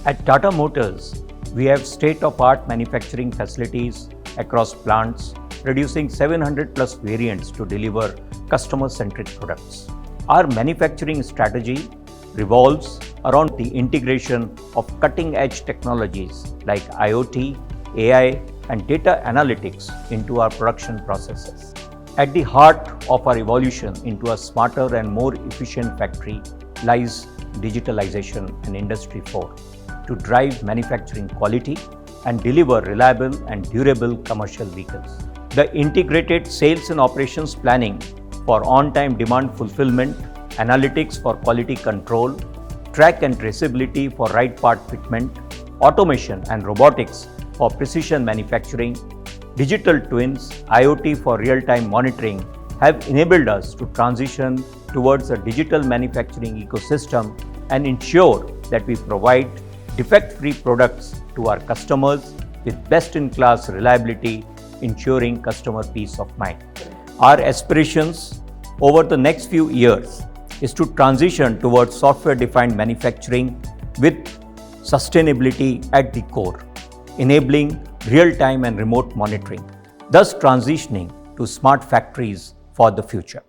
At Tata Motors, we have state-of-art manufacturing facilities across plants, producing 700 plus variants to deliver customer-centric products. Our manufacturing strategy revolves around the integration of cutting-edge technologies like IoT, AI, and data analytics into our production processes. At the heart of our evolution into a smarter and more efficient factory lies digitalization and Industry 4 to drive manufacturing quality and deliver reliable and durable commercial vehicles. The integrated sales and operations planning for on-time demand fulfillment, analytics for quality control, track and traceability for right part fitment, automation and robotics for precision manufacturing, digital twins, IoT for real-time monitoring have enabled us to transition towards a digital manufacturing ecosystem and ensure that we provide defect-free products to our customers with best-in-class reliability, ensuring customer peace of mind. Our aspirations over the next few years is to transition towards software-defined manufacturing with sustainability at the core, enabling real-time and remote monitoring, thus transitioning to smart factories for the future.